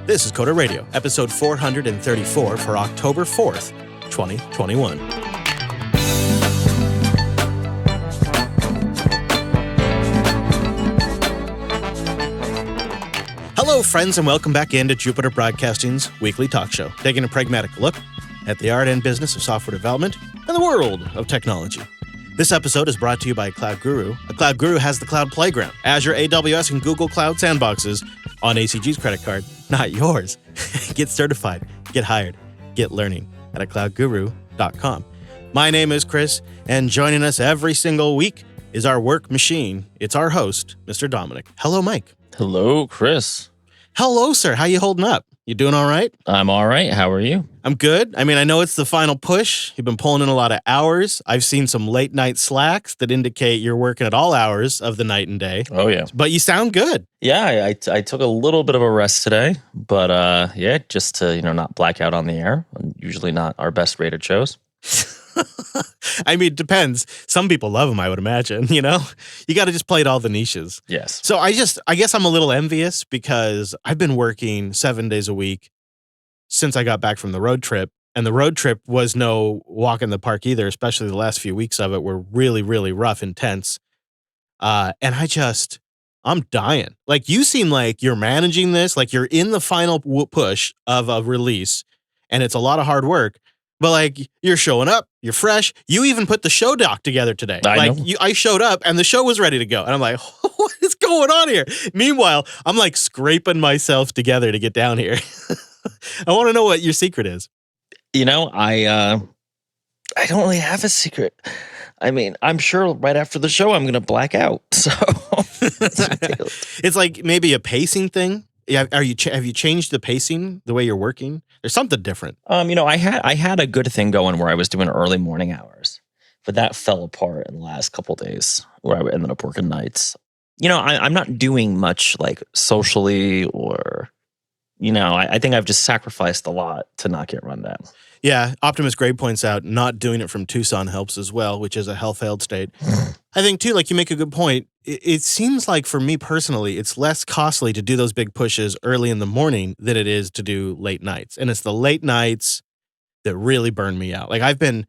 This is Coda Radio, episode 434 for October 4th, 2021. Hello, friends, and welcome back into Jupiter Broadcasting's weekly talk show, taking a pragmatic look at the art and business of software development and the world of technology. This episode is brought to you by Cloud Guru. A Cloud Guru has the Cloud Playground, Azure, AWS, and Google Cloud sandboxes on ACG's credit card, not yours. Get certified, get hired, get learning at cloudguru.com. My name is Chris, and joining us every single week is our work machine. It's our host, Mr. Dominic. Hello, Mike. Hello, Chris. Hello, sir. How you holding up? You doing all right? I'm all right. How are you? I'm good. I mean, I know it's the final push. You've been pulling in a lot of hours. I've seen some late night slacks that indicate you're working at all hours of the night and day. Oh, yeah. But you sound good. Yeah, I took a little bit of a rest today, but just to, not black out on the air. Usually not our best rated shows. I mean, it depends. Some people love them, I would imagine, You got to just play to all the niches. Yes. So I guess I'm a little envious because I've been working 7 days a week since I got back from the road trip. And the road trip was no walk in the park either, especially the last few weeks of it were really, really rough, intense. And I'm dying. Like, you seem like you're managing this, like you're in the final push of a release, and it's a lot of hard work. But like, you're showing up, you're fresh. You even put the show doc together today. I showed up and the show was ready to go. And I'm like, what is going on here? Meanwhile, I'm like scraping myself together to get down here. I want to know what your secret is. I don't really have a secret. I mean, I'm sure right after the show, I'm going to black out. So it's like maybe a pacing thing. Yeah, have you changed the pacing, the way you're working? There's something different. I had a good thing going where I was doing early morning hours, but that fell apart in the last couple of days where I ended up working nights. I'm not doing much like socially or, I think I've just sacrificed a lot to not get run down. Yeah, Optimus Gray points out not doing it from Tucson helps as well, which is a hell-failed state. I think, too, like you make a good point. It seems like for me personally, it's less costly to do those big pushes early in the morning than it is to do late nights. And it's the late nights that really burn me out. Like I've been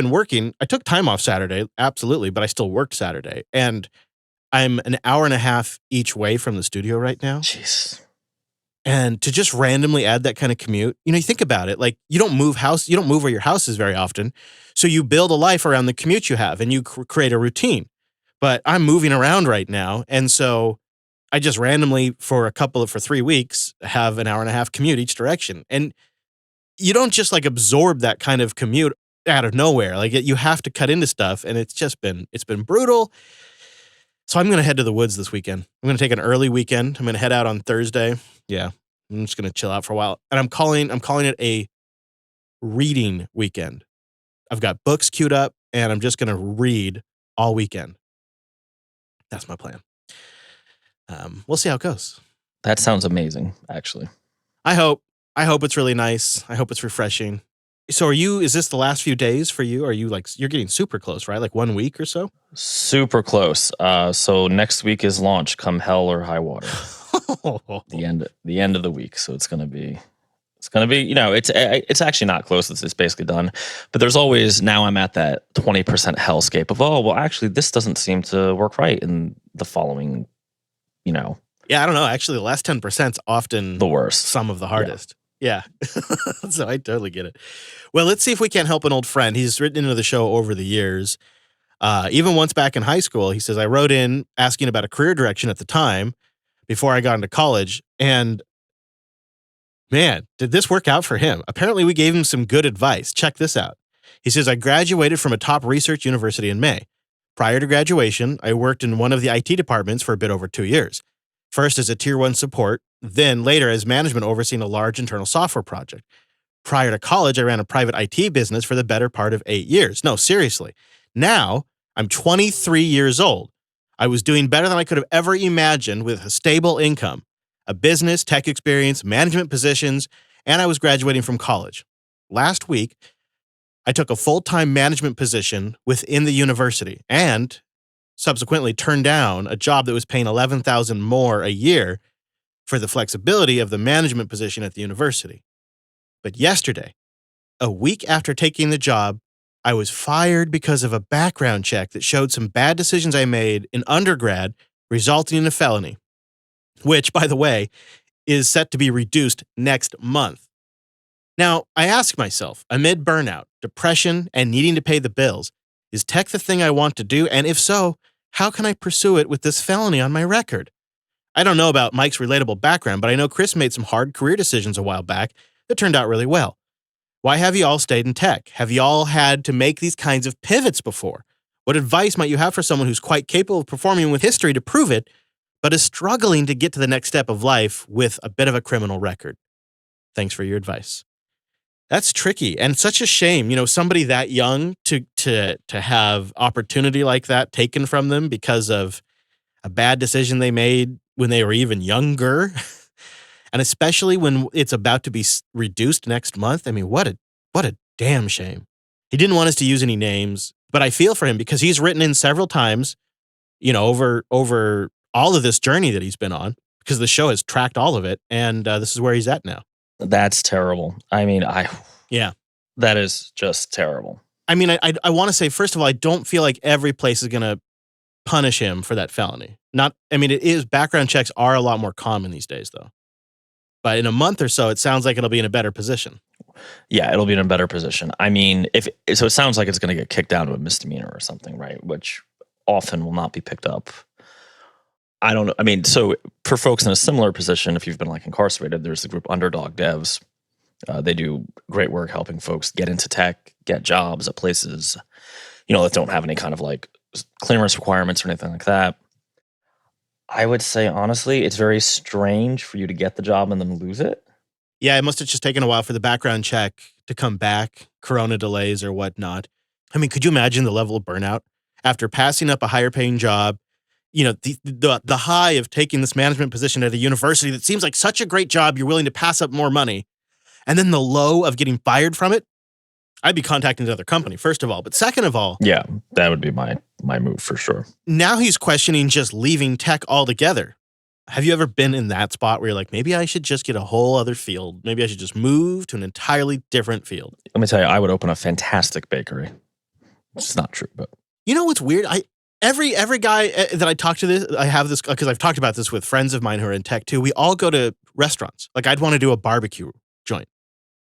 working. I took time off Saturday, absolutely, but I still worked Saturday. And I'm an hour and a half each way from the studio right now. Jeez. And to just randomly add that kind of commute, you think about it, like you don't move where your house is very often. So you build a life around the commute you have and you create a routine. But I'm moving around right now. And so I just randomly for 3 weeks have an hour and a half commute each direction. And you don't just like absorb that kind of commute out of nowhere. Like you have to cut into stuff. And it's been brutal. So I'm going to head to the woods this weekend. I'm going to take an early weekend. I'm going to head out on Thursday. Yeah, I'm just going to chill out for a while. And I'm calling it a reading weekend. I've got books queued up, and I'm just going to read all weekend. That's my plan. We'll see how it goes. That sounds amazing, actually. I hope it's really nice. I hope it's refreshing. So is this the last few days for you? Are you you're getting super close, right? Like 1 week or so? Super close. So next week is launch, come hell or high water. The end of the week. So it's gonna be it's actually not close. It's basically done. But there's always, now I'm at that 20% hellscape of, actually this doesn't seem to work right in the following, Yeah, I don't know. Actually, the last 10%'s often the worst. Some of the hardest. Yeah. So I totally get it. Well, let's see if we can't help an old friend. He's written into the show over the years. Even once back in high school, he says, I wrote in asking about a career direction at the time before I got into college. And man, did this work out for him? Apparently, we gave him some good advice. Check this out. He says, I graduated from a top research university in May. Prior to graduation, I worked in one of the IT departments for a bit over 2 years. First as a tier 1 support, then later as management overseeing a large internal software project. Prior to college, I ran a private IT business for the better part of 8 years. No, seriously. Now, I'm 23 years old. I was doing better than I could have ever imagined with a stable income, a business, tech experience, management positions, and I was graduating from college. Last week, I took a full-time management position within the university and subsequently turned down a job that was paying $11,000 more a year for the flexibility of the management position at the university. But yesterday, a week after taking the job, I was fired because of a background check that showed some bad decisions I made in undergrad resulting in a felony, which, by the way, is set to be reduced next month. Now, I ask myself, amid burnout, depression, and needing to pay the bills, is tech the thing I want to do? And if so, how can I pursue it with this felony on my record? I don't know about Mike's relatable background, but I know Chris made some hard career decisions a while back that turned out really well. Why have you all stayed in tech? Have you all had to make these kinds of pivots before? What advice might you have for someone who's quite capable of performing with history to prove it, but is struggling to get to the next step of life with a bit of a criminal record? Thanks for your advice. That's tricky and such a shame, somebody that young to have opportunity like that taken from them because of a bad decision they made when they were even younger. And especially when it's about to be reduced next month. I mean, what a damn shame. He didn't want us to use any names, but I feel for him because he's written in several times, over all of this journey that he's been on, because the show has tracked all of it, and this is where he's at now. That's terrible. I mean, yeah, that is just terrible. I mean, I want to say, first of all, I don't feel like every place is going to punish him for that felony. Background checks are a lot more common these days, though. But in a month or so, it sounds like it'll be in a better position. Yeah, it'll be in a better position. I mean, so it sounds like it's going to get kicked down to a misdemeanor or something, right? Which often will not be picked up. I don't know. I mean, so for folks in a similar position, if you've been incarcerated, there's the group Underdog Devs. They do great work helping folks get into tech, get jobs at places, that don't have any kind of clearance requirements or anything like that. I would say, honestly, it's very strange for you to get the job and then lose it. Yeah, it must have just taken a while for the background check to come back, corona delays or whatnot. I mean, could you imagine the level of burnout after passing up a higher paying job? The high of taking this management position at a university that seems like such a great job, you're willing to pass up more money. And then the low of getting fired from it. I'd be contacting another company, first of all. But second of all... Yeah, that would be my move for sure. Now he's questioning just leaving tech altogether. Have you ever been in that spot where you're like, maybe I should just get a whole other field? Maybe I should just move to an entirely different field? Let me tell you, I would open a fantastic bakery. It's not true, but... You know what's weird? Every guy that I talk to I have this, because I've talked about this with friends of mine who are in tech too. We all go to restaurants. I'd want to do a barbecue joint.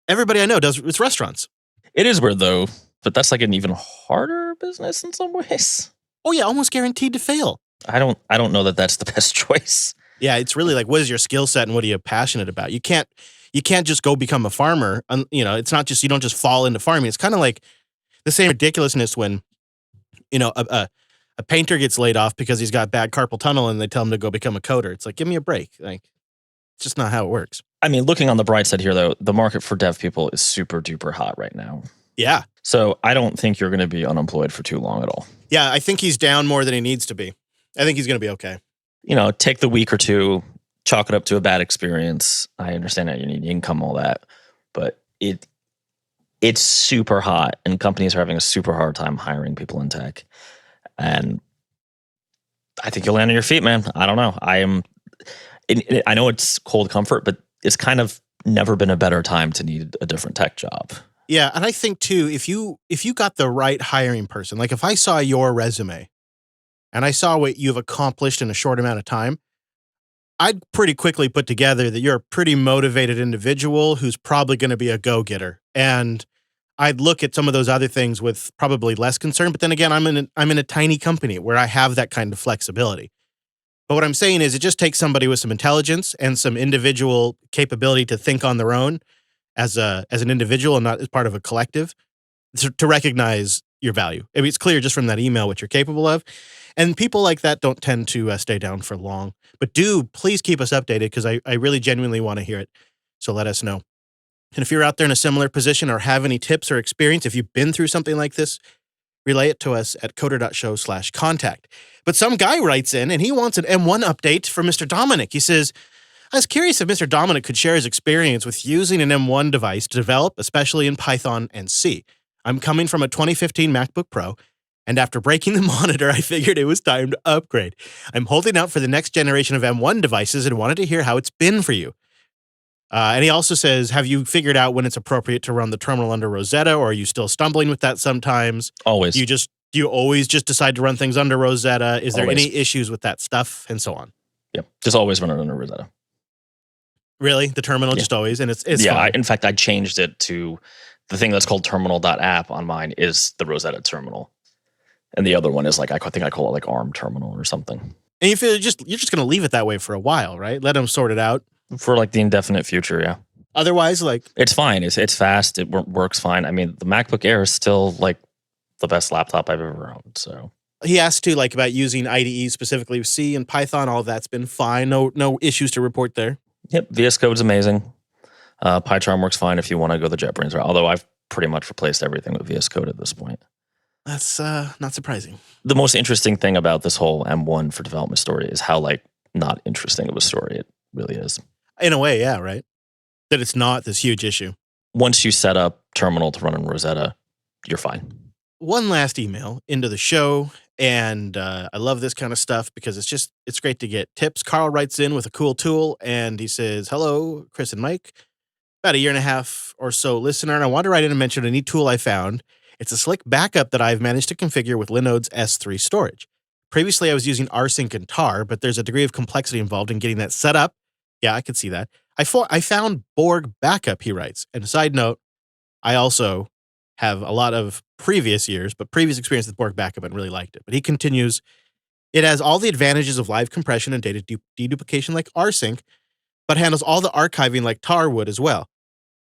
Everybody I know it's restaurants. It is weird though, but that's an even harder business in some ways. Oh yeah, almost guaranteed to fail. I don't know that that's the best choice. Yeah, it's really what is your skill set and what are you passionate about? You can't just go become a farmer. It's not just, you don't just fall into farming. It's kind of like the same ridiculousness when, a painter gets laid off because he's got bad carpal tunnel and they tell him to go become a coder. It's give me a break. It's just not how it works. I mean, looking on the bright side here, though, the market for dev people is super duper hot right now. Yeah. So I don't think you're going to be unemployed for too long at all. Yeah, I think he's down more than he needs to be. I think he's going to be okay. Take the week or two, chalk it up to a bad experience. I understand that you need income, all that, but it's super hot and companies are having a super hard time hiring people in tech. And I think you'll land on your feet, man. I don't know. I know it's cold comfort, but it's kind of never been a better time to need a different tech job. Yeah, and I think too, if you got the right hiring person, if I saw your resume and I saw what you've accomplished in a short amount of time, I'd pretty quickly put together that you're a pretty motivated individual who's probably going to be a go-getter. And I'd look at some of those other things with probably less concern. But then again, I'm in a tiny company where I have that kind of flexibility. But what I'm saying is it just takes somebody with some intelligence and some individual capability to think on their own as an individual and not as part of a collective to recognize your value. I mean, it's clear just from that email what you're capable of. And people like that don't tend to stay down for long. But please keep us updated because I really genuinely want to hear it. So let us know. And if you're out there in a similar position or have any tips or experience, if you've been through something like this, relay it to us at coder.show/contact. But some guy writes in and he wants an M1 update for Mr. Dominic. He says, I was curious if Mr. Dominic could share his experience with using an M1 device to develop, especially in Python and C. I'm coming from a 2015 MacBook Pro, And after breaking the monitor, I figured it was time to upgrade. I'm holding out for the next generation of M1 devices and wanted to hear how it's been for you. And he also says, have you figured out when it's appropriate to run the terminal under Rosetta, or are you still stumbling with that sometimes? Always. Do you always just decide to run things under Rosetta? Is there Always. any issues with that stuff, and so on? Yep. Just always run it under Rosetta. Really? The terminal just always? And it's yeah, in fact, I changed it to the thing that's called terminal.app on mine is the Rosetta terminal. And the other one is like, I think I call it like ARM terminal or something. And you feel you're just going to leave it that way for a while, right? Let them sort it out. For like the indefinite future, yeah. Otherwise, like... It's fine. It's fast. It works fine. I mean, the MacBook Air is still like the best laptop I've ever owned, so... He asked too, like, about using IDE, specifically C and Python. All of that's been fine. No issues to report there. Yep, VS Code's amazing. PyCharm works fine if you want to go the JetBrains route, although I've pretty much replaced everything with VS Code at this point. That's not surprising. The most interesting thing about this whole M1 for development story is how, like, not interesting of a story it really is. In a way, yeah, right? That it's not this huge issue. Once you set up terminal to run in Rosetta, you're fine. One last email into the show, and I love this kind of stuff because it's great to get tips. Karl writes in with a cool tool, and he says, hello, Chris and Mike. About a year and a half or so listener, and I want to write in and mention a neat tool I found. It's a slick backup that I've managed to configure with Linode's S3 storage. Previously, I was using rsync and tar, but there's a degree of complexity involved in getting that set up. Yeah, I could see that. I found Borg Backup, he writes. And side note, I also have a lot of previous experience with Borg Backup and really liked it. But he continues, it has all the advantages of live compression and data deduplication like rsync, but handles all the archiving like tar would as well.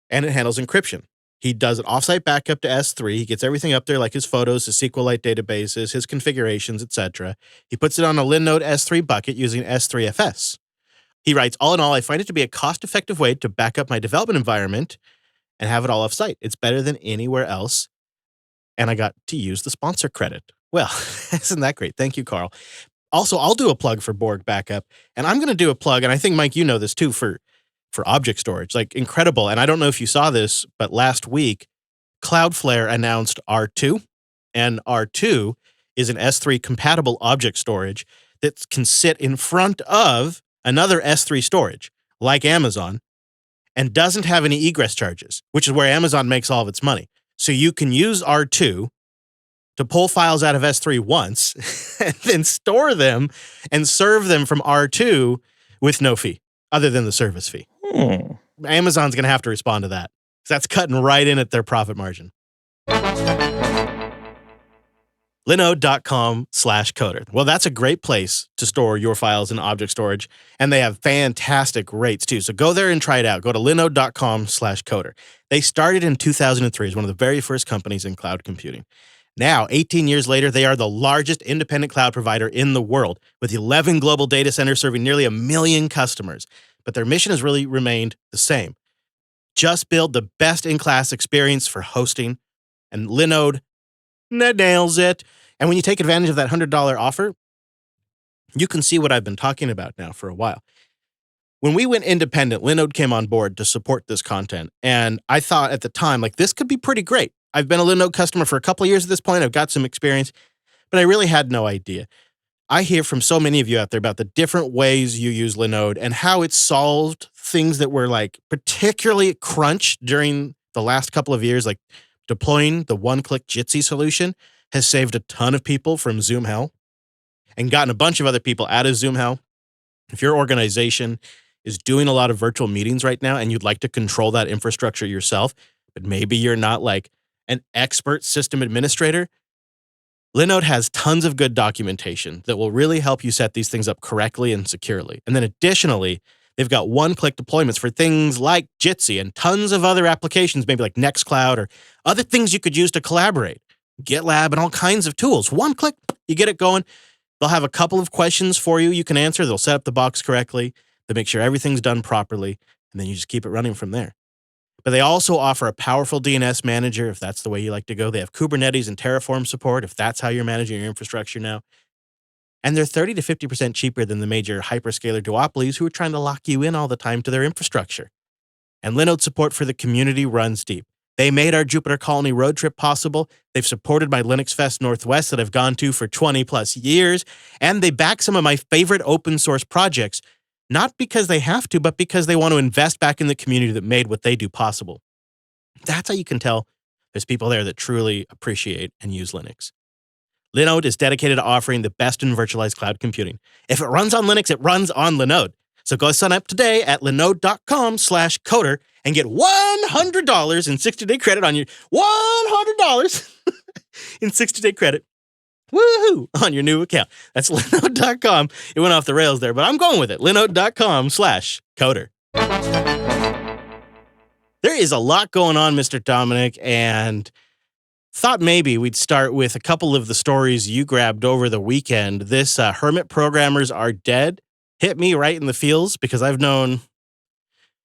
And it handles encryption. He does an offsite backup to S3. He gets everything up there like his photos, his SQLite databases, his configurations, etc. He puts it on a Linode S3 bucket using S3FS. He writes, all in all, I find it to be a cost-effective way to back up my development environment and have it all off-site. It's better than anywhere else. And I got to use the sponsor credit. Well, isn't that great? Thank you, Karl. Also, I'll do a plug for Borg Backup. And I'm going to do a plug, and I think, Mike, you know this too, for object storage. Like, incredible. And I don't know if you saw this, but last week, Cloudflare announced R2. And R2 is an S3 compatible object storage that can sit in front of another S3 storage, like Amazon, and doesn't have any egress charges, which is where Amazon makes all of its money. So you can use R2 to pull files out of S3 once and then store them and serve them from R2 with no fee, other than the service fee. Amazon's going to have to respond to that. That's cutting right in at their profit margin. Linode.com/coder. Well, that's a great place to store your files in object storage, and they have fantastic rates too. So go there and try it out. Go to linode.com/coder. They started in 2003 as one of the very first companies in cloud computing. Now, 18 years later, they are the largest independent cloud provider in the world, with 11 global data centers serving nearly 1 million customers. But their mission has really remained the same. Just build the best-in-class experience for hosting, and Linode nails it. And when you take advantage of that $100 offer, you can see what I've been talking about now for a while. When we went independent, Linode came on board to support this content. And I thought at the time, like, this could be pretty great. I've been a Linode customer for a couple of years at this point. I've got some experience, but I really had no idea. I hear from so many of you out there about the different ways you use Linode and how it solved things that were like particularly crunch during the last couple of years, like deploying the one-click Jitsi solution has saved a ton of people from Zoom hell and gotten a bunch of other people out of Zoom hell. If your organization is doing a lot of virtual meetings right now and you'd like to control that infrastructure yourself, but maybe you're not like an expert system administrator, Linode has tons of good documentation that will really help you set these things up correctly and securely. And then additionally, they've got one-click deployments for things like Jitsi and tons of other applications, maybe like Nextcloud or other things you could use to collaborate. GitLab and all kinds of tools. One click, you get it going. They'll have a couple of questions for you can answer. They'll set up the box correctly. They'll make sure everything's done properly, and then you just keep it running from there. But they also offer a powerful DNS manager if that's the way you like to go. They have Kubernetes and Terraform support if that's how you're managing your infrastructure now. And they're 30 to 50% cheaper than the major hyperscaler duopolies who are trying to lock you in all the time to their infrastructure. And Linode support for the community runs deep. They made our Jupiter Colony road trip possible. They've supported my Linux Fest Northwest that I've gone to for 20 plus years. And they back some of my favorite open source projects, not because they have to, but because they want to invest back in the community that made what they do possible. That's how you can tell there's people there that truly appreciate and use Linux. Linode is dedicated to offering the best in virtualized cloud computing. If it runs on Linux, it runs on Linode. So go sign up today at linode.com/coder and get $100 in 60-day credit on your $100 in 60-day credit. Woohoo! On your new account. That's linode.com. It went off the rails there, but I'm going with it. linode.com/coder. There is a lot going on, Mr. Dominic, and thought maybe we'd start with a couple of the stories you grabbed over the weekend. This hermit programmers are dead hit me right in the feels because I've known,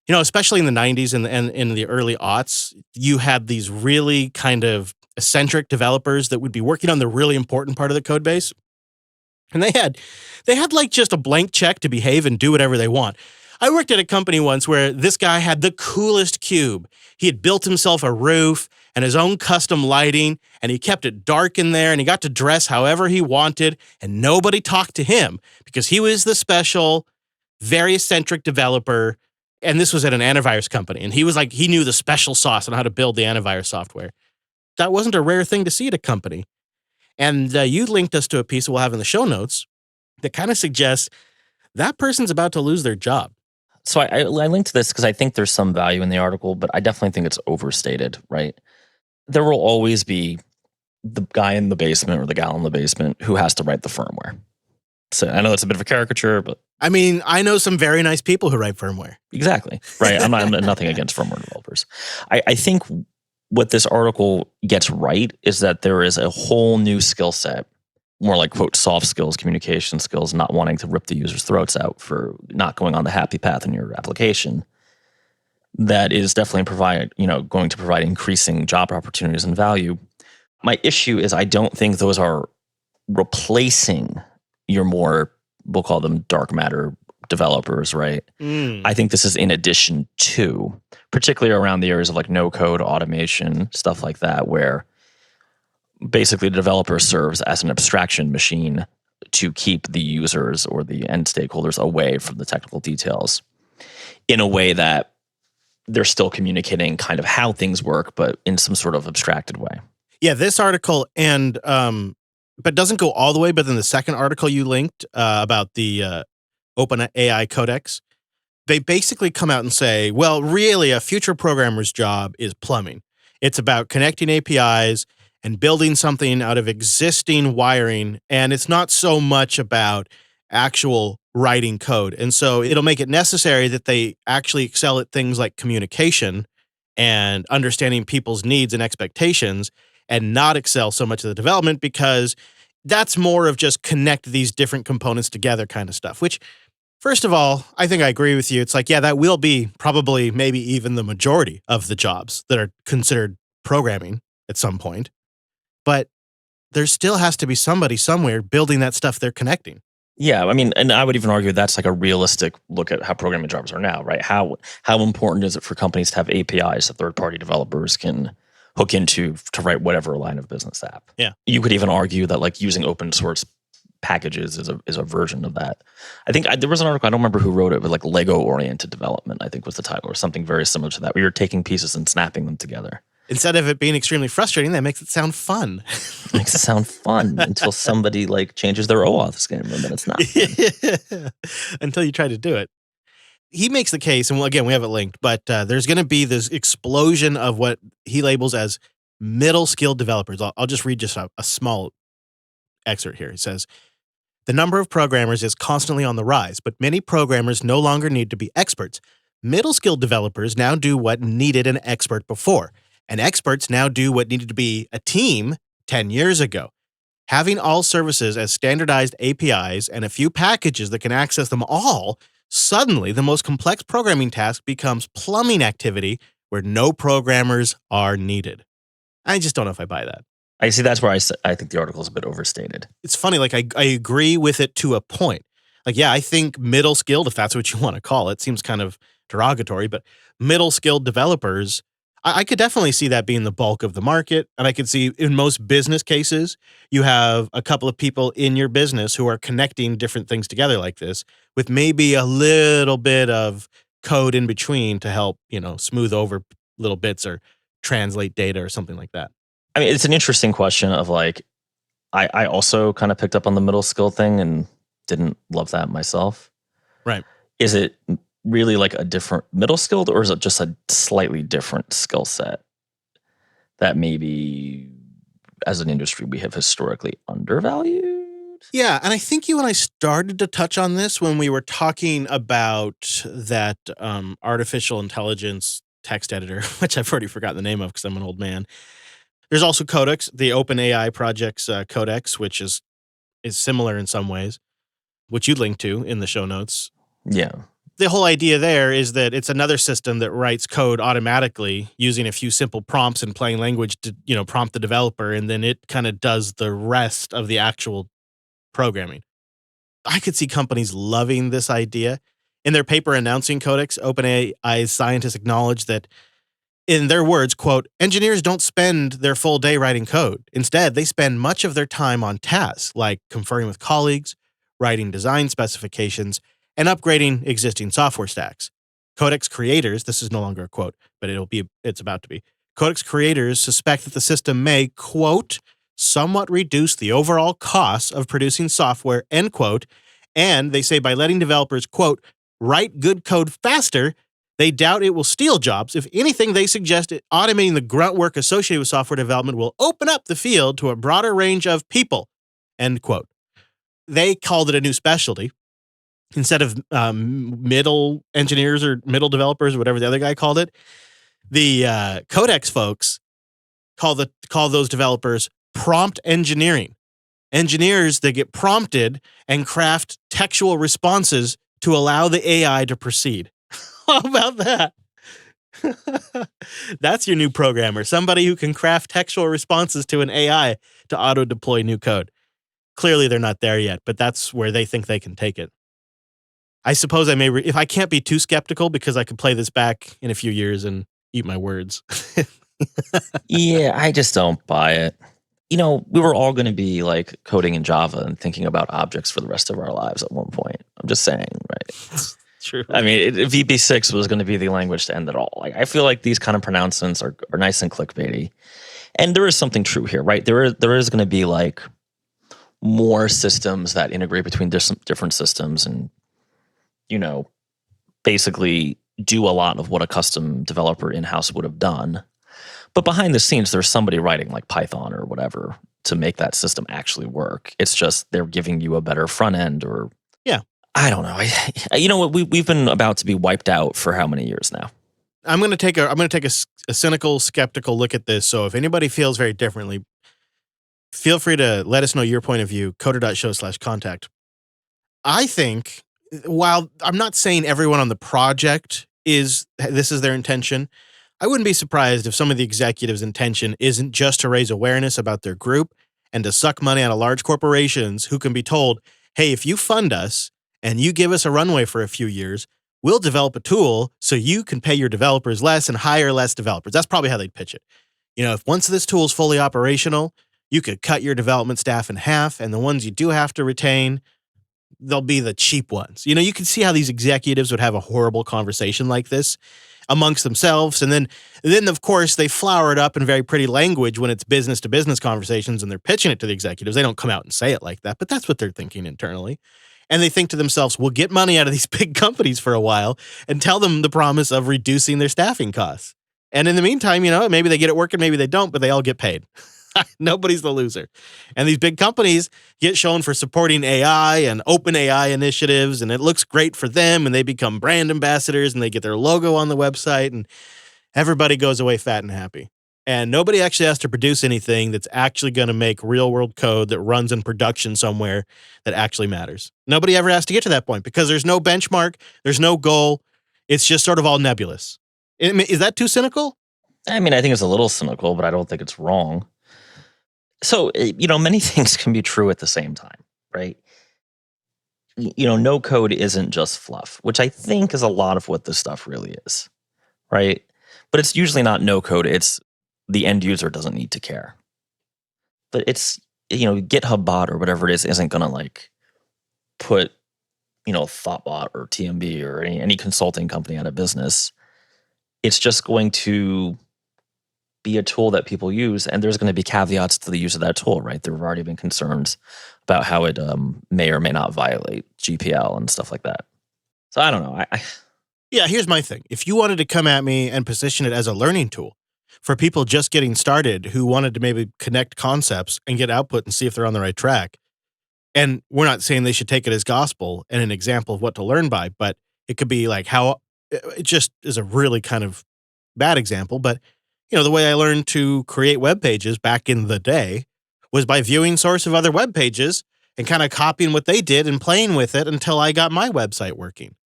especially in the 90s and in the early aughts, you had these really kind of eccentric developers that would be working on the really important part of the code base. And they had like just a blank check to behave and do whatever they want. I worked at a company once where this guy had the coolest cube. He had built himself a roof and his own custom lighting, and he kept it dark in there, and he got to dress however he wanted, and nobody talked to him because he was the special, very eccentric developer, and this was at an antivirus company, and he was like, he knew the special sauce on how to build the antivirus software. That wasn't a rare thing to see at a company. And you linked us to a piece we'll have in the show notes that kind of suggests that person's about to lose their job. So I linked this because I think there's some value in the article, but I definitely think it's overstated, right? There will always be the guy in the basement or the gal in the basement who has to write the firmware. So I know it's a bit of a caricature, but I mean, I know some very nice people who write firmware. Exactly, right? I'm nothing against firmware developers. I think what this article gets right is that there is a whole new skill set, more like, quote, soft skills, communication skills, not wanting to rip the user's throats out for not going on the happy path in your application. That is definitely going to provide increasing job opportunities and value. My issue is I don't think those are replacing your more, we'll call them dark matter developers, right? I think this is in addition to, particularly around the areas of like no code, automation, stuff like that, where basically the developer serves as an abstraction machine to keep the users or the end stakeholders away from the technical details in a way that they're still communicating kind of how things work, but in some sort of abstracted way. Yeah, this article but doesn't go all the way. But then the second article you linked about the OpenAI Codex, they basically come out and say, well, really, a future programmer's job is plumbing. It's about connecting APIs and building something out of existing wiring, and it's not so much about actual writing code. And so it'll make it necessary that they actually excel at things like communication and understanding people's needs and expectations, and not excel so much at the development, because that's more of just connect these different components together kind of stuff, which, first of all, I think I agree with you. It's like, yeah, that will be probably maybe even the majority of the jobs that are considered programming at some point. But there still has to be somebody somewhere building that stuff they're connecting. Yeah, I mean, and I would even argue that's like a realistic look at how programming jobs are now, right? How important is it for companies to have APIs that third-party developers can hook into to write whatever line of business app? Yeah. You could even argue that like using open source packages is a version of that. I think there was an article, I don't remember who wrote it, but like Lego-oriented development, I think was the title, or something very similar to that, where you're taking pieces and snapping them together. Instead of it being extremely frustrating, that makes it sound fun. Makes it sound fun until somebody like changes their OAuth scheme, and then it's not fun. Until you try to do it. He makes the case, and again, we have it linked, but there's going to be this explosion of what he labels as middle-skilled developers. I'll just read just a small excerpt here. He says, the number of programmers is constantly on the rise, but many programmers no longer need to be experts. Middle-skilled developers now do what needed an expert before. And experts now do what needed to be a team 10 years ago. Having all services as standardized APIs and a few packages that can access them all, suddenly the most complex programming task becomes plumbing activity where no programmers are needed. I just don't know if I buy that. I see, that's where I think the article is a bit overstated. It's funny, like I agree with it to a point. Like, yeah, I think middle-skilled, if that's what you want to call it, seems kind of derogatory, but middle-skilled developers I could definitely see that being the bulk of the market. And I could see in most business cases, you have a couple of people in your business who are connecting different things together like this with maybe a little bit of code in between to help, smooth over little bits or translate data or something like that. I mean, it's an interesting question of like, I also kind of picked up on the middle skill thing and didn't love that myself. Right. Is it really like a different middle skilled, or is it just a slightly different skill set that maybe as an industry we have historically undervalued? Yeah, and I think you and I started to touch on this when we were talking about that artificial intelligence text editor, which I've already forgotten the name of because I'm an old man. There's also Codex, the OpenAI project's Codex, which is similar in some ways, which you linked to in the show notes. Yeah. The whole idea there is that it's another system that writes code automatically using a few simple prompts in plain language to, prompt the developer, and then it kind of does the rest of the actual programming. I could see companies loving this idea. In their paper announcing Codex, OpenAI's scientists acknowledge that, in their words, quote, engineers don't spend their full day writing code. Instead, they spend much of their time on tasks like conferring with colleagues, writing design specifications, and upgrading existing software stacks. Codex creators, this is no longer a quote, but it's about to be. Codex creators suspect that the system may, quote, somewhat reduce the overall costs of producing software, end quote. And they say by letting developers, quote, write good code faster, they doubt it will steal jobs. If anything, they suggest automating the grunt work associated with software development will open up the field to a broader range of people, end quote. They called it a new specialty. Instead of middle engineers or middle developers or whatever the other guy called it, the Codex folks call those developers prompt engineering. Engineers that get prompted and craft textual responses to allow the AI to proceed. How about that? That's your new programmer, somebody who can craft textual responses to an AI to auto-deploy new code. Clearly, they're not there yet, but that's where they think they can take it. I suppose I may, if I can't be too skeptical, because I could play this back in a few years and eat my words. Yeah, I just don't buy it. We were all going to be like coding in Java and thinking about objects for the rest of our lives at one point. I'm just saying, right? True. I mean, VB6 was going to be the language to end it all. Like, I feel like these kind of pronouncements are nice and clickbaity. And there is something true here, right? There is going to be like more systems that integrate between different systems and, basically do a lot of what a custom developer in-house would have done. But behind the scenes, there's somebody writing like Python or whatever to make that system actually work. It's just they're giving you a better front end, or yeah, I don't know. You know what? We've been about to be wiped out for how many years now? I'm going to take a cynical, skeptical look at this. So if anybody feels very differently, feel free to let us know your point of view. Coder.show/contact. I think, while I'm not saying everyone on the project this is their intention, I wouldn't be surprised if some of the executives' intention isn't just to raise awareness about their group and to suck money out of large corporations who can be told, hey, if you fund us and you give us a runway for a few years, we'll develop a tool so you can pay your developers less and hire less developers. That's probably how they'd pitch it. If once this tool is fully operational, you could cut your development staff in half, and the ones you do have to retain, they'll be the cheap ones. You can see how these executives would have a horrible conversation like this amongst themselves. And then of course, they flower it up in very pretty language when it's business to business conversations and they're pitching it to the executives. They don't come out and say it like that, but that's what they're thinking internally. And they think to themselves, we'll get money out of these big companies for a while and tell them the promise of reducing their staffing costs. And in the meantime, maybe they get it working, maybe they don't, but they all get paid. Nobody's the loser. And these big companies get shown for supporting AI and open AI initiatives, and it looks great for them, and they become brand ambassadors, and they get their logo on the website, and everybody goes away fat and happy. And nobody actually has to produce anything that's actually going to make real-world code that runs in production somewhere that actually matters. Nobody ever has to get to that point because there's no benchmark, there's no goal. It's just sort of all nebulous. Is that too cynical? I mean, I think it's a little cynical, but I don't think it's wrong. So, many things can be true at the same time, right? No code isn't just fluff, which I think is a lot of what this stuff really is, right? But it's usually not no code. It's the end user doesn't need to care. But it's, GitHub bot or whatever it is isn't going to like put, Thoughtbot or TMB or any consulting company out of business. It's just going to be a tool that people use, and there's going to be caveats to the use of that tool, right? There have already been concerns about how it may or may not violate GPL and stuff like that. So I don't know. Yeah, here's my thing. If you wanted to come at me and position it as a learning tool for people just getting started who wanted to maybe connect concepts and get output and see if they're on the right track, and we're not saying they should take it as gospel and an example of what to learn by, but it could be like how it just is a really kind of bad example, but the way I learned to create web pages back in the day was by viewing source of other web pages and kind of copying what they did and playing with it until I got my website working.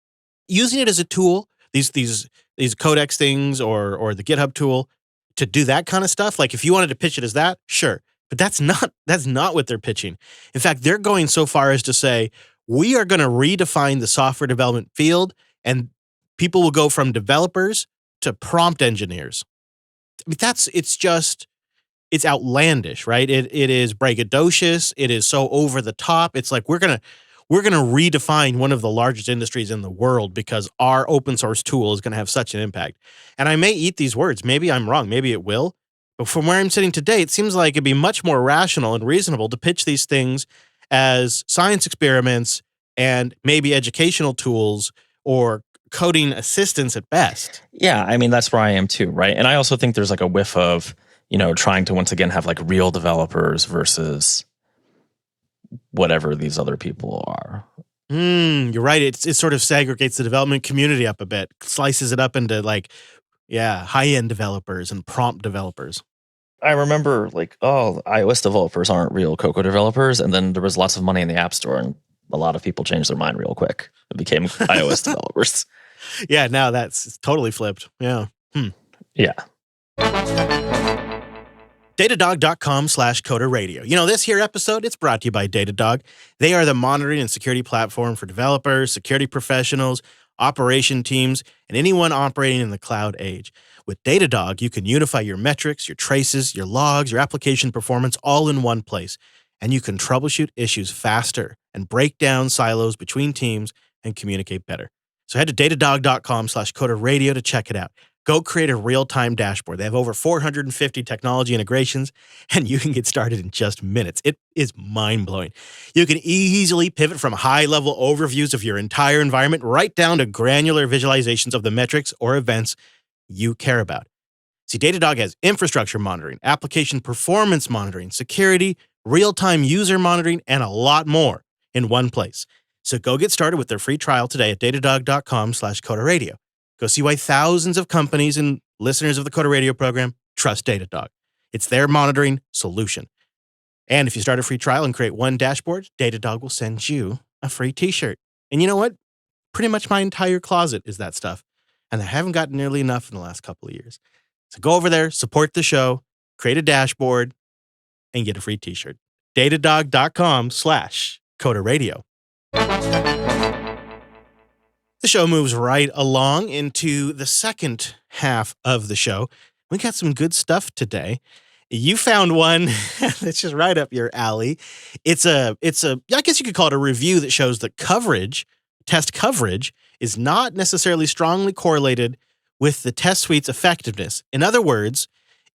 Using it as a tool, these Codex things or the GitHub tool to do that kind of stuff, like if you wanted to pitch it as that, sure. But that's not what they're pitching. In fact, they're going so far as to say, we are going to redefine the software development field, and people will go from developers to prompt engineers. I mean, it's outlandish, right? It is braggadocious. It is so over the top. It's like we're gonna redefine one of the largest industries in the world because our open source tool is gonna have such an impact. And I may eat these words. Maybe I'm wrong. Maybe it will. But from where I'm sitting today, it seems like it'd be much more rational and reasonable to pitch these things as science experiments and maybe educational tools or coding assistance at best. Yeah, I mean, that's where I am too, right? And I also think there's like a whiff of, trying to once again have like real developers versus whatever these other people are. You're right. It sort of segregates the development community up a bit, slices it up into like, high-end developers and prompt developers. I remember like, iOS developers aren't real Cocoa developers. And then there was lots of money in the App Store and a lot of people changed their mind real quick. It became iOS developers. Yeah, now that's totally flipped. Yeah. Yeah. Datadog.com/Coder Radio. This here episode, it's brought to you by Datadog. They are the monitoring and security platform for developers, security professionals, operation teams, and anyone operating in the cloud age. With Datadog, you can unify your metrics, your traces, your logs, your application performance all in one place. And you can troubleshoot issues faster and break down silos between teams and communicate better. So head to Datadog.com/Coder Radio to check it out. Go create a real-time dashboard. They have over 450 technology integrations, and you can get started in just minutes. It is mind-blowing. You can easily pivot from high-level overviews of your entire environment right down to granular visualizations of the metrics or events you care about. See, Datadog has infrastructure monitoring, application performance monitoring, security, real-time user monitoring, and a lot more in one place. So go get started with their free trial today at Datadog.com/Coder Radio. Go see why thousands of companies and listeners of the Coder Radio program trust Datadog. It's their monitoring solution. And if you start a free trial and create one dashboard, Datadog will send you a free t-shirt. And you know what? Pretty much my entire closet is that stuff. And I haven't gotten nearly enough in the last couple of years. So go over there, support the show, create a dashboard, and get a free t-shirt. Datadog.com/Coder Radio. The show moves right along into the second half of the show. We got some good stuff today. You found one that's just right up your alley. It's a, I guess you could call it a review that shows that test coverage is not necessarily strongly correlated with the test suite's effectiveness. In other words,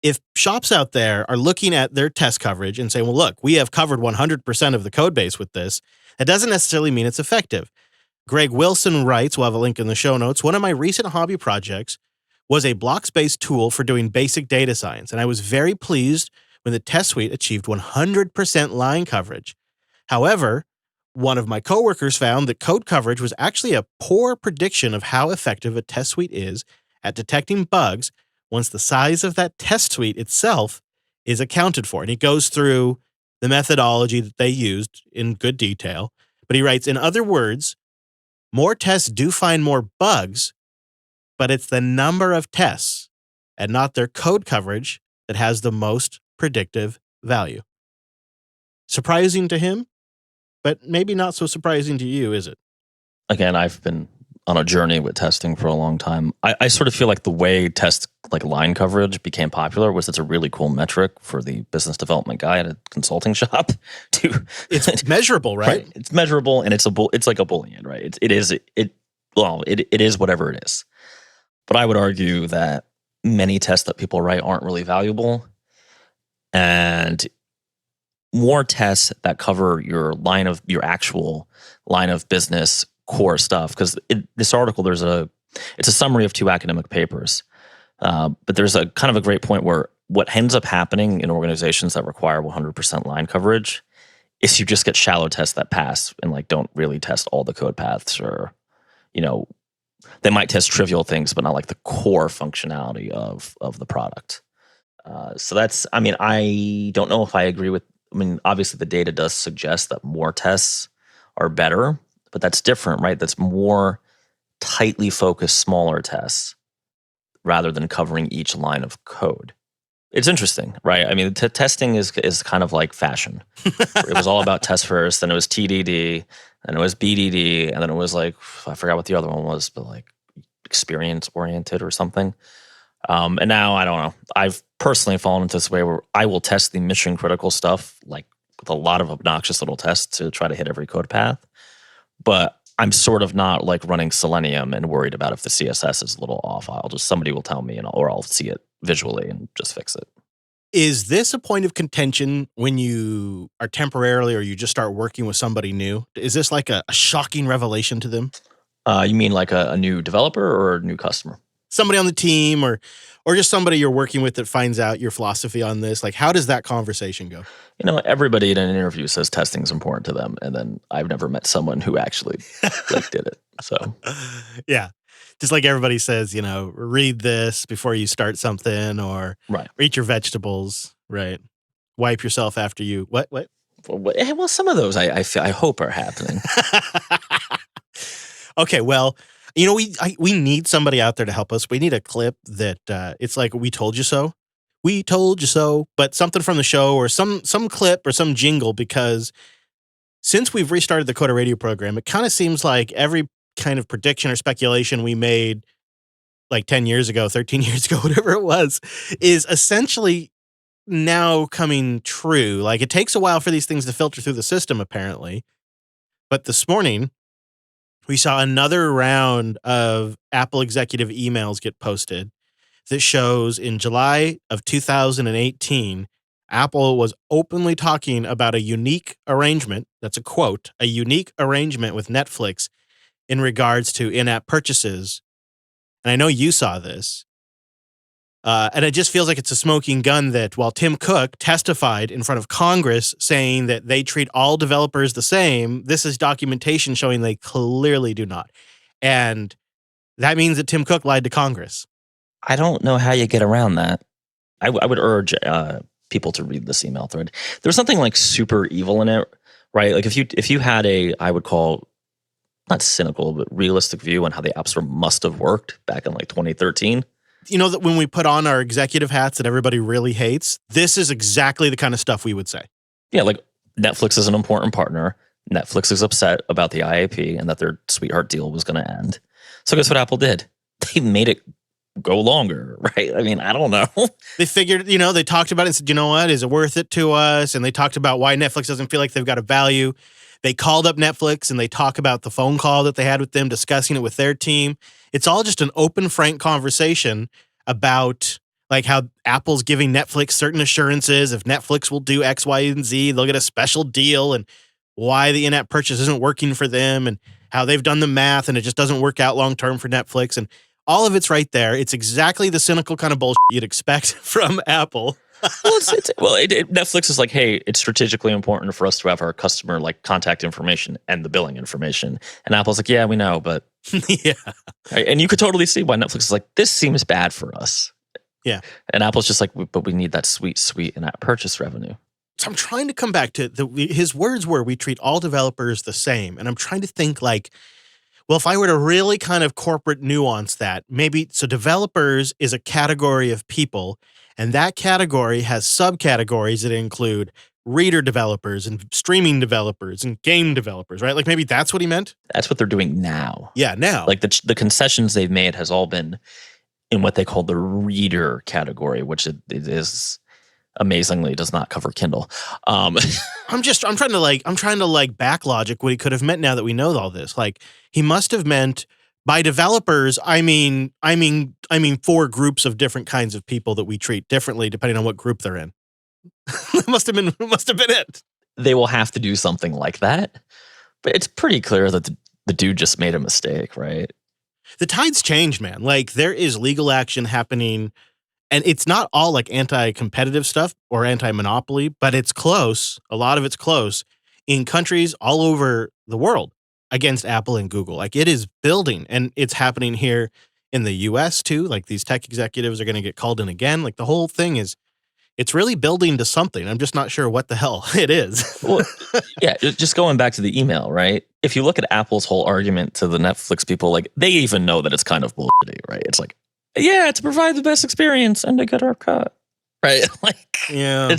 if shops out there are looking at their test coverage and saying, well, look, we have covered 100% of the code base with this, that doesn't necessarily mean it's effective. Greg Wilson writes, we'll have a link in the show notes, one of my recent hobby projects was a blocks-based tool for doing basic data science, and I was very pleased when the test suite achieved 100% line coverage. However, one of my coworkers found that code coverage was actually a poor prediction of how effective a test suite is at detecting bugs once the size of that test suite itself is accounted for. And he goes through the methodology that they used in good detail. But he writes, in other words, more tests do find more bugs, but it's the number of tests and not their code coverage that has the most predictive value. Surprising to him, but maybe not so surprising to you, is it? Again, I've been on a journey with testing for a long time. I sort of feel like the way test like line coverage became popular was it's a really cool metric for the business development guy at a consulting shop. It's measurable, right? It's measurable, and it's like a Boolean, right? It is whatever it is. But I would argue that many tests that people write aren't really valuable, and more tests that cover your actual line of business core stuff. Because this article, it's a summary of 2 academic papers, but there's a kind of a great point where what ends up happening in organizations that require 100% line coverage is you just get shallow tests that pass and like don't really test all the code paths, or they might test trivial things, but not like the core functionality of the product. So that's, I don't know if I agree with, obviously the data does suggest that more tests are better, but that's different, right? That's more tightly focused, smaller tests rather than covering each line of code. It's interesting, right? Testing is kind of like fashion. It was all about test first, then it was TDD, then it was BDD, and then it was like, I forgot what the other one was, but like experience oriented or something. And now I don't know. I've personally fallen into this way where I will test the mission critical stuff like with a lot of obnoxious little tests to try to hit every code path. But I'm sort of not like running Selenium and worried about if the CSS is a little off. Somebody will tell me, or I'll see it visually and just fix it. Is this a point of contention when you are temporarily or you just start working with somebody new? Is this like a shocking revelation to them? You mean like a new developer or a new customer? Somebody on the team or just somebody you're working with that finds out your philosophy on this? Like, how does that conversation go? Everybody in an interview says testing is important to them, and then I've never met someone who actually did it. So, yeah, just like everybody says, read this before you start something, or eat your vegetables, right? Wipe yourself after you. What? Well, some of those I hope are happening. Okay, well, we need somebody out there to help us. We need a clip that it's like, we told you so. We told you so, but something from the show or some clip or some jingle, because since we've restarted the Coda Radio program, it kind of seems like every kind of prediction or speculation we made like 10 years ago, 13 years ago, whatever it was, is essentially now coming true. Like, it takes a while for these things to filter through the system, apparently. But this morning, we saw another round of Apple executive emails get posted that shows in July of 2018, Apple was openly talking about a unique arrangement, that's a quote, a unique arrangement with Netflix in regards to in-app purchases. And I know you saw this. And it just feels like it's a smoking gun that while Tim Cook testified in front of Congress saying that they treat all developers the same, this is documentation showing they clearly do not. And that means that Tim Cook lied to Congress. I don't know how you get around that. I would urge people to read this email thread. There's something like super evil in it, right? Like if you had I would call, not cynical, but realistic view on how the App Store must have worked back in like 2013. That when we put on our executive hats that everybody really hates, this is exactly the kind of stuff we would say. Yeah, like Netflix is an important partner. Netflix is upset about the IAP and that their sweetheart deal was going to end. So guess what Apple did? They made it go longer, right? I don't know. They figured, they talked about it and said, you know what, is it worth it to us? And they talked about why Netflix doesn't feel like they've got a value. They called up Netflix and they talk about the phone call that they had with them, discussing it with their team. It's all just an open, frank conversation about like how Apple's giving Netflix certain assurances. If Netflix will do X, Y, and Z, they'll get a special deal, and why the in-app purchase isn't working for them, and how they've done the math and it just doesn't work out long-term for Netflix. And all of it's right there. It's exactly the cynical kind of bullshit you'd expect from Apple. Netflix is like, hey, it's strategically important for us to have our customer like contact information and the billing information. And Apple's like, yeah, we know, but yeah. Right? And you could totally see why Netflix is like, this seems bad for us. Yeah. And Apple's just like, but we need that sweet in-app purchase revenue. So I'm trying to come back to his words were, we treat all developers the same. And I'm trying to think like, well, if I were to really kind of corporate nuance that, maybe, so developers is a category of people, and that category has subcategories that include reader developers and streaming developers and game developers, right? Like maybe that's what he meant. That's what they're doing now. Yeah, now. Like the concessions they've made has all been in what they call the reader category, which it is amazingly does not cover Kindle. I'm trying to back logic what he could have meant now that we know all this. Like he must have meant by developers, I mean 4 groups of different kinds of people that we treat differently depending on what group they're in. That must have been it. They will have to do something like that. But it's pretty clear that the dude just made a mistake, right? The tide's changed, man. Like there is legal action happening, and it's not all like anti-competitive stuff or anti-monopoly, but it's close. A lot of it's close in countries all over the world against Apple and Google. Like it is building, and it's happening here in the US too. Like these tech executives are going to get called in again. Like the whole thing it's really building to something. I'm just not sure what the hell it is. Well, yeah, just going back to the email, right? If you look at Apple's whole argument to the Netflix people, like they even know that it's kind of bullshit, right? It's like, yeah, to provide the best experience and to get our cut, right? Like, yeah,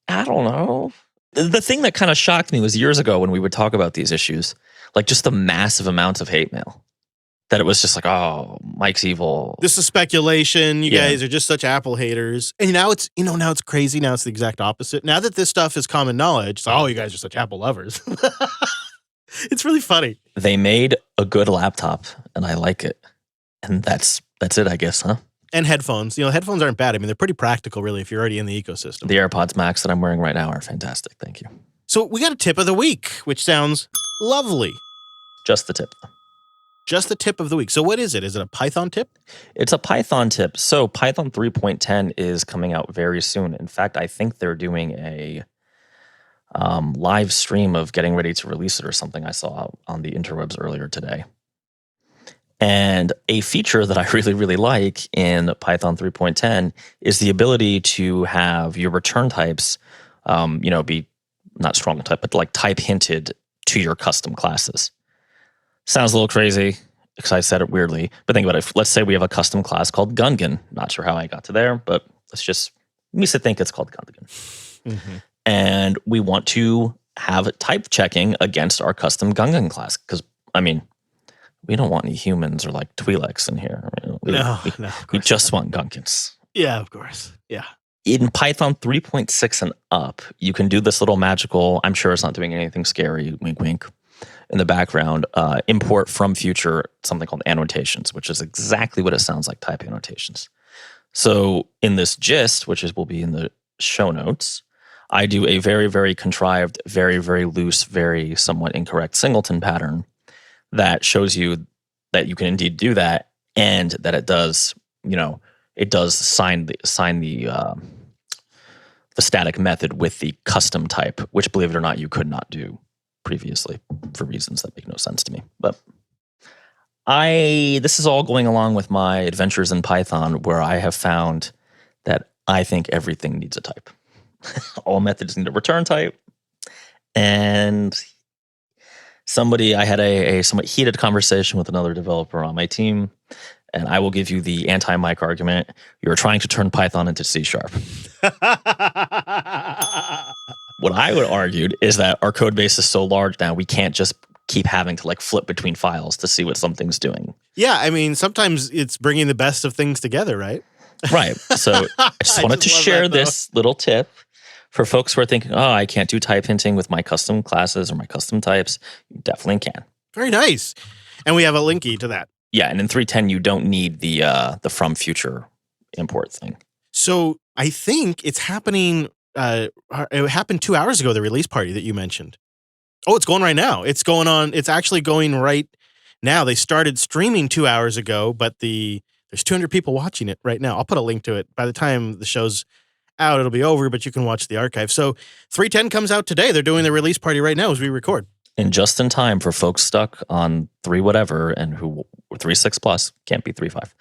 I don't know. The thing that kind of shocked me was years ago when we would talk about these issues, like just the massive amounts of hate mail. That it was just like, oh, Mike's evil. This is speculation. You guys are just such Apple haters. And now it's crazy. Now it's the exact opposite. Now that this stuff is common knowledge, it's, oh, you guys are such Apple lovers. It's really funny. They made a good laptop, and I like it. And that's it, I guess, huh? And headphones. Headphones aren't bad. I mean, they're pretty practical, really, if you're already in the ecosystem. The AirPods Max that I'm wearing right now are fantastic. Thank you. So we got a tip of the week, which sounds lovely. Just the tip, though. Just the tip of the week. So what is it? Is it a Python tip? It's a Python tip. So Python 3.10 is coming out very soon. In fact, I think they're doing a live stream of getting ready to release it or something I saw on the interwebs earlier today. And a feature that I really, really like in Python 3.10 is the ability to have your return types, be not strong type, but like type hinted to your custom classes. Sounds a little crazy because I said it weirdly, but think about it. Let's say we have a custom class called Gungan. Not sure how I got to there, but let me think it's called Gungan. Mm-hmm. And we want to have type checking against our custom Gungan class because, we don't want any humans or like Twi'leks in here. We just want Gungans. Yeah, of course. Yeah. In Python 3.6 and up, you can do this little magical, I'm sure it's not doing anything scary, wink, wink, in the background, import from future something called annotations, which is exactly what it sounds like, type annotations. So in this gist, will be in the show notes, I do a very, very contrived, very, very loose, very somewhat incorrect singleton pattern that shows you that you can indeed do that and that it does, it does sign the static method with the custom type, which, believe it or not, you could not do previously for reasons that make no sense to me. But this is all going along with my adventures in Python, where I have found that I think everything needs a type. All methods need a return type. And I had a somewhat heated conversation with another developer on my team, and I will give you the anti-Mike argument. You're trying to turn Python into C#. What I would argue is that our code base is so large now, we can't just keep having to like flip between files to see what something's doing. Yeah, sometimes it's bringing the best of things together, right? Right. So I just wanted to share this little tip for folks who are thinking, oh, I can't do type hinting with my custom classes or my custom types. You definitely can. Very nice. And we have a linky to that. Yeah, and in 3.10, you don't need the from future import thing. So I think it's happening. It happened 2 hours ago, the release party that you mentioned. Oh, it's going right now. It's going on. It's actually going right now. They started streaming 2 hours ago, but there's 200 people watching it right now. I'll put a link to it. By the time the show's out, it'll be over, but you can watch the archive. So 3.10 comes out today. They're doing the release party right now as we record. And just in time for folks stuck on 3 whatever and who 3.6 plus, can't be 3.5,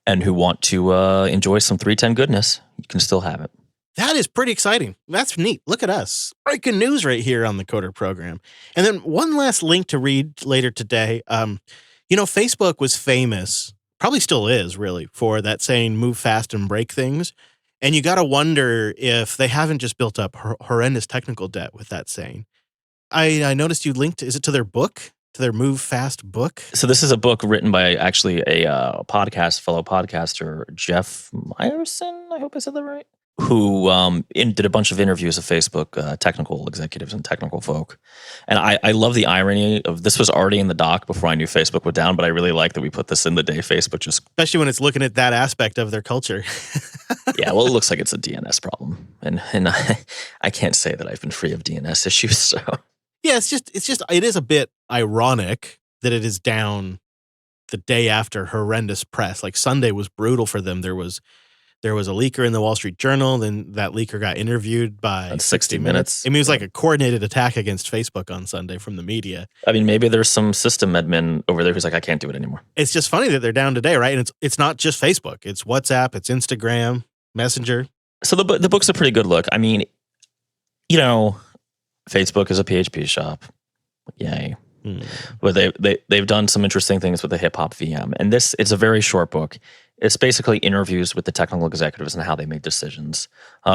and who want to enjoy some 3.10 goodness, you can still have it. That is pretty exciting. That's neat. Look at us. Breaking news right here on the Coder program. And then one last link to read later today. Facebook was famous, probably still is really, for that saying, move fast and break things. And you got to wonder if they haven't just built up horrendous technical debt with that saying. I noticed you linked, is it to their book? To their Move Fast book? So this is a book written by actually a fellow podcaster, Jeff Meyerson, I hope I said that right, who did a bunch of interviews of Facebook technical executives and technical folk. And I love the irony of this was already in the doc before I knew Facebook went down, but I really like that we put this in the day Facebook just... Especially when it's looking at that aspect of their culture. Yeah, well, it looks like it's a DNS problem. And I can't say that I've been free of DNS issues, so... Yeah, it is a bit ironic that it is down the day after horrendous press. Like Sunday was brutal for them. There was a leaker in the Wall Street Journal, then that leaker got interviewed by 60 Minutes. I mean, it was like a coordinated attack against Facebook on Sunday from the media. I mean, maybe there's some system admin over there who's like, I can't do it anymore. It's just funny that they're down today, right? And it's not just Facebook. It's WhatsApp, it's Instagram, Messenger. So the book's a pretty good look. I mean, Facebook is a PHP shop. Yay. But they've done some interesting things with the hip hop VM. And it's a very short book. It's basically interviews with the technical executives and how they make decisions.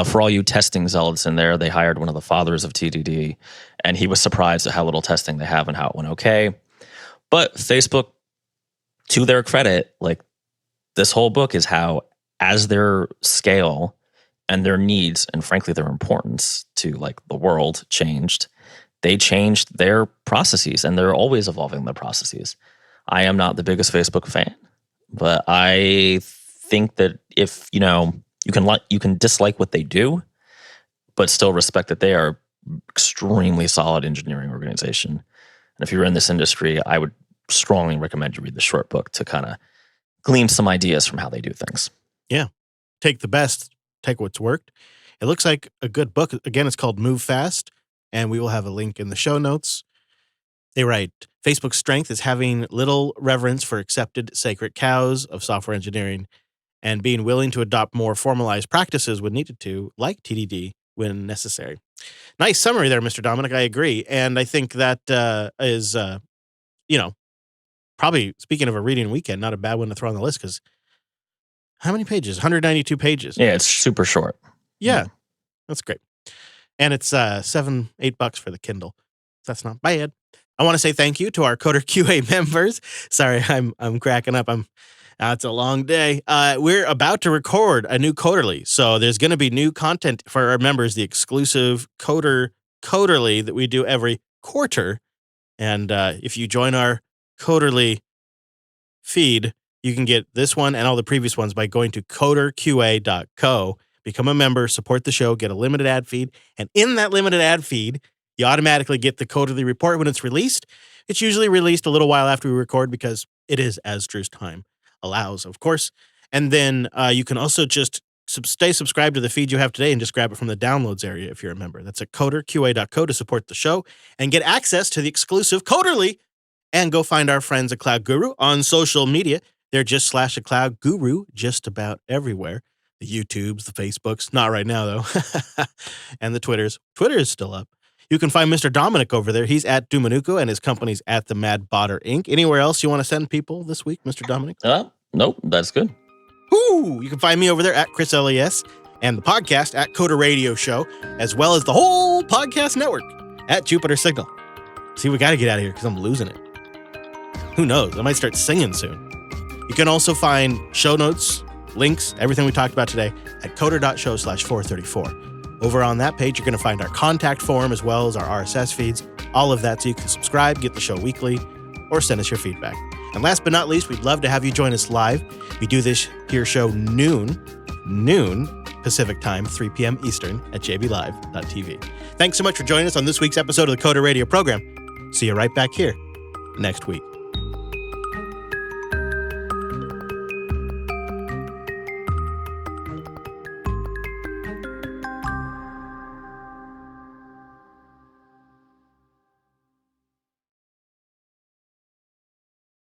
For all you testing zealots in there, they hired one of the fathers of TDD, and he was surprised at how little testing they have and how it went okay. But Facebook, to their credit, like this whole book is how, as their scale and their needs and frankly their importance to like the world changed, they changed their processes, and they're always evolving their processes. I am not the biggest Facebook fan, but I think that if you can dislike what they do, but still respect that they are extremely solid engineering organization. And if you're in this industry, I would strongly recommend you read the short book to kind of glean some ideas from how they do things. Yeah, take the best. Take what's worked. It looks like a good book. Again, it's called Move Fast, and we will have a link in the show notes. They write, Facebook's strength is having little reverence for accepted sacred cows of software engineering and being willing to adopt more formalized practices when needed to, like TDD, when necessary. Nice summary there, Mr. Dominic. I agree. And I think that is, probably, speaking of a reading weekend, not a bad one to throw on the list because how many pages? 192 pages. Yeah, it's super short. Yeah, that's great. And it's $7-8 for the Kindle. That's not bad. I want to say thank you to our Coder QA members. Sorry, I'm cracking up. It's a long day. We're about to record a new Coderly, so there's going to be new content for our members. The exclusive Coderly that we do every quarter. And if you join our Coderly feed, you can get this one and all the previous ones by going to coderqa.co. Become a member, support the show, get a limited ad feed. And in that limited ad feed, you automatically get the Coderly report when it's released. It's usually released a little while after we record because it is as Drew's time allows, of course. And then you can also just stay subscribed to the feed you have today and just grab it from the downloads area if you're a member. That's at coderqa.co to support the show and get access to the exclusive Coderly. And go find our friends at Cloud Guru on social media. They're just / a Cloud Guru just about everywhere. The YouTubes, the Facebooks, not right now though, and the Twitters. Twitter is still up. You can find Mr. Dominic over there. He's at Dumanuku and his company's at the Mad Botter Inc. Anywhere else you want to send people this week, Mr. Dominic? Nope, that's good. Woo! You can find me over there at Chris LES and the podcast at Coder Radio Show, as well as the whole podcast network at Jupiter Signal. See, we got to get out of here because I'm losing it. Who knows? I might start singing soon. You can also find show notes, links, everything we talked about today at coder.show/434. Over on that page, you're going to find our contact form as well as our RSS feeds, all of that so you can subscribe, get the show weekly, or send us your feedback. And last but not least, we'd love to have you join us live. We do this here show noon Pacific time, 3 p.m. Eastern at jblive.tv. Thanks so much for joining us on this week's episode of the Coder Radio program. See you right back here next week.